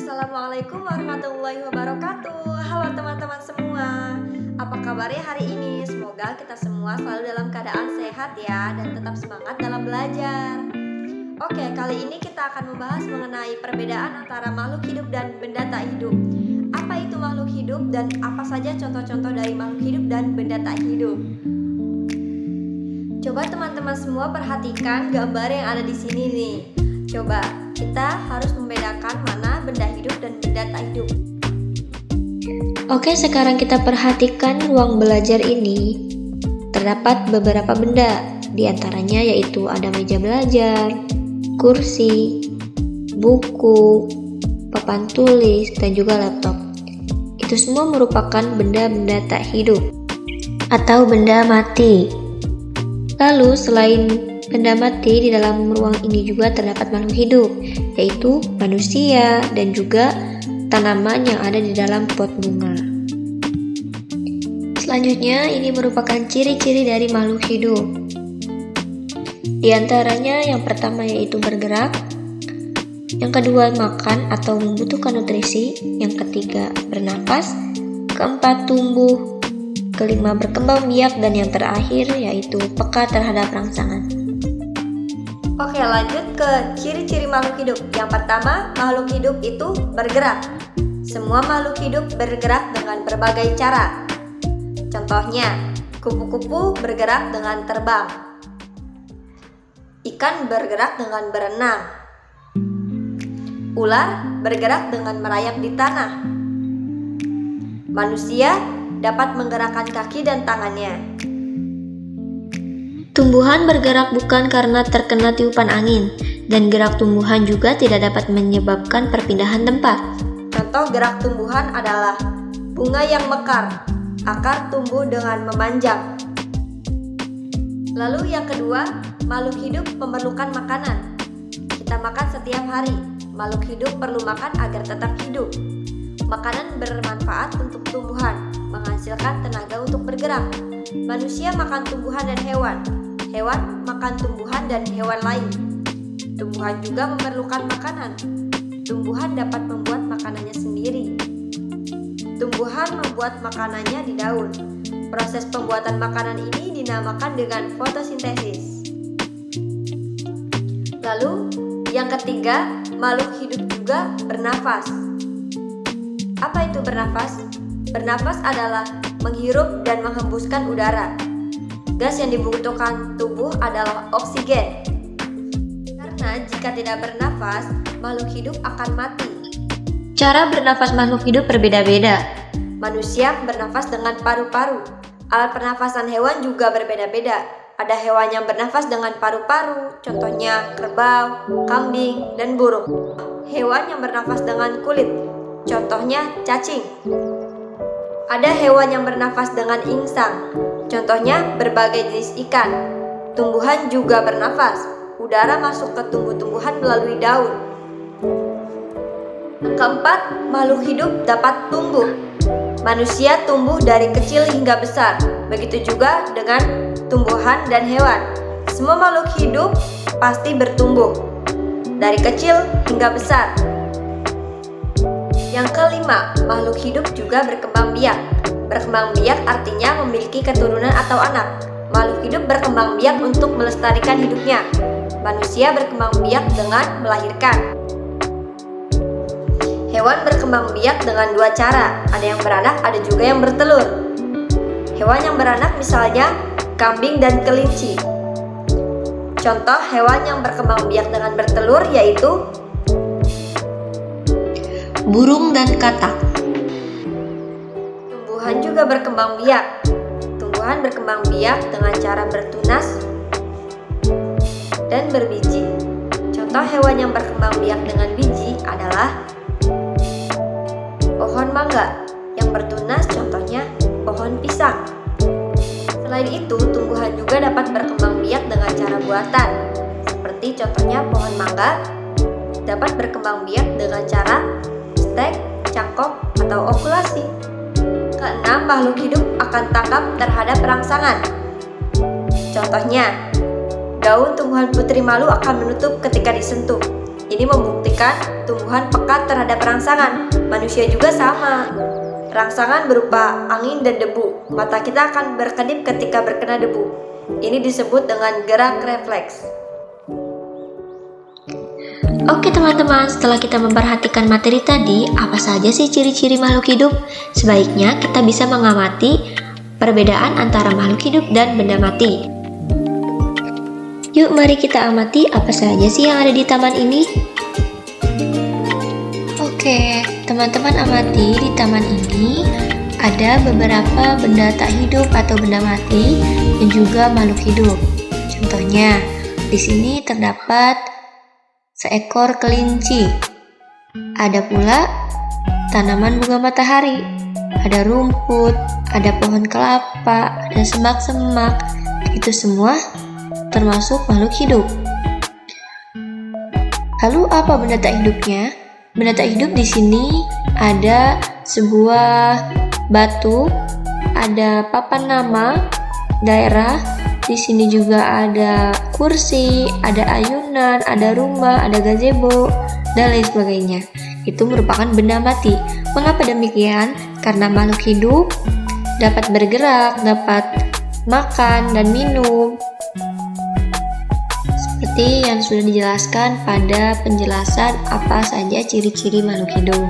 Assalamualaikum warahmatullahi wabarakatuh. Halo teman-teman semua. Apa kabarnya hari ini? Semoga kita semua selalu dalam keadaan sehat ya, dan tetap semangat dalam belajar. Oke, kali ini kita akan membahas mengenai perbedaan antara makhluk hidup dan benda tak hidup. Apa itu makhluk hidup dan apa saja contoh-contoh dari makhluk hidup dan benda tak hidup? Coba teman-teman semua perhatikan gambar yang ada di sini nih. Coba kita harus membedakan mana benda hidup dan benda tak hidup. Oke, sekarang kita perhatikan ruang belajar ini. Terdapat beberapa benda, di antaranya yaitu ada meja belajar, kursi, buku, papan tulis, dan juga laptop. Itu semua merupakan benda-benda tak hidup atau benda mati. Lalu selain benda mati, di dalam ruang ini juga terdapat makhluk hidup, yaitu manusia dan juga tanaman yang ada di dalam pot bunga. Selanjutnya, ini merupakan ciri-ciri dari makhluk hidup. Di antaranya yang pertama yaitu bergerak, yang kedua makan atau membutuhkan nutrisi, yang ketiga bernapas, keempat tumbuh, kelima berkembang biak, dan yang terakhir yaitu peka terhadap rangsangan. Oke, lanjut ke ciri-ciri makhluk hidup. Yang pertama, makhluk hidup itu bergerak. Semua makhluk hidup bergerak dengan berbagai cara. Contohnya, kupu-kupu bergerak dengan terbang. Ikan bergerak dengan berenang. Ular bergerak dengan merayap di tanah. Manusia dapat menggerakkan kaki dan tangannya. Tumbuhan bergerak bukan karena terkena tiupan angin, dan gerak tumbuhan juga tidak dapat menyebabkan perpindahan tempat. Contoh gerak tumbuhan adalah bunga yang mekar, akar tumbuh dengan memanjang. Lalu yang kedua, makhluk hidup memerlukan makanan. Kita makan setiap hari. Makhluk hidup perlu makan agar tetap hidup. Makanan bermanfaat untuk tumbuhan, menghasilkan tenaga untuk bergerak. Manusia makan tumbuhan dan hewan. Hewan makan tumbuhan dan hewan lain. Tumbuhan juga memerlukan makanan. Tumbuhan dapat membuat makanannya sendiri. Tumbuhan membuat makanannya di daun. Proses pembuatan makanan ini dinamakan dengan fotosintesis. Lalu, yang ketiga, makhluk hidup juga bernafas. Apa itu bernafas? Bernafas adalah menghirup dan menghembuskan udara. Gas yang dibutuhkan tubuh adalah oksigen. Karena jika tidak bernafas, makhluk hidup akan mati. Cara bernafas makhluk hidup berbeda-beda. Manusia bernafas dengan paru-paru. Alat pernafasan hewan juga berbeda-beda. Ada hewan yang bernafas dengan paru-paru, contohnya kerbau, kambing, dan burung. Hewan yang bernafas dengan kulit, contohnya cacing. Ada hewan yang bernafas dengan insang, contohnya berbagai jenis ikan. Tumbuhan juga bernafas. Udara masuk ke tumbuh-tumbuhan melalui daun. Keempat, makhluk hidup dapat tumbuh. Manusia tumbuh dari kecil hingga besar. Begitu juga dengan tumbuhan dan hewan. Semua makhluk hidup pasti bertumbuh dari kecil hingga besar. Yang kelima, makhluk hidup juga berkembang biak. Berkembang biak artinya memiliki keturunan atau anak. Makhluk hidup berkembang biak untuk melestarikan hidupnya. Manusia berkembang biak dengan melahirkan. Hewan berkembang biak dengan dua cara. Ada yang beranak, ada juga yang bertelur. Hewan yang beranak misalnya kambing dan kelinci. Contoh hewan yang berkembang biak dengan bertelur yaitu Burung dan katak. Tumbuhan juga berkembang biak. Tumbuhan berkembang biak dengan cara bertunas dan berbiji. Contoh hewan yang berkembang biak dengan biji adalah pohon mangga. Yang bertunas contohnya pohon pisang. Selain itu, tumbuhan juga dapat berkembang biak dengan cara buatan. Seperti contohnya pohon mangga dapat berkembang biak dengan cara stek, cangkok, atau okulasi. Keenam, makhluk hidup akan tanggap terhadap rangsangan. Contohnya, daun tumbuhan putri malu akan menutup ketika disentuh. Ini membuktikan tumbuhan peka terhadap rangsangan. Manusia juga sama. Rangsangan berupa angin dan debu. Mata kita akan berkedip ketika berkena debu. Ini disebut dengan gerak refleks. Oke teman-teman, setelah kita memperhatikan materi tadi, apa saja sih ciri-ciri makhluk hidup? Sebaiknya kita bisa mengamati perbedaan antara makhluk hidup dan benda mati. Yuk mari kita amati apa saja sih yang ada di taman ini. Oke, teman-teman amati di taman ini ada beberapa benda tak hidup atau benda mati dan juga makhluk hidup. Contohnya, di sini terdapat seekor kelinci. Ada pula tanaman bunga matahari. Ada rumput, ada pohon kelapa, ada semak-semak. Itu semua termasuk makhluk hidup. Lalu apa benda tak hidupnya? Benda tak hidup di sini ada sebuah batu, ada papan nama daerah. Di sini juga ada kursi, ada ayunan, ada rumah, ada gazebo, dan lain sebagainya. Itu merupakan benda mati. Mengapa demikian? Karena makhluk hidup dapat bergerak, dapat makan dan minum. Seperti yang sudah dijelaskan pada penjelasan apa saja ciri-ciri makhluk hidup.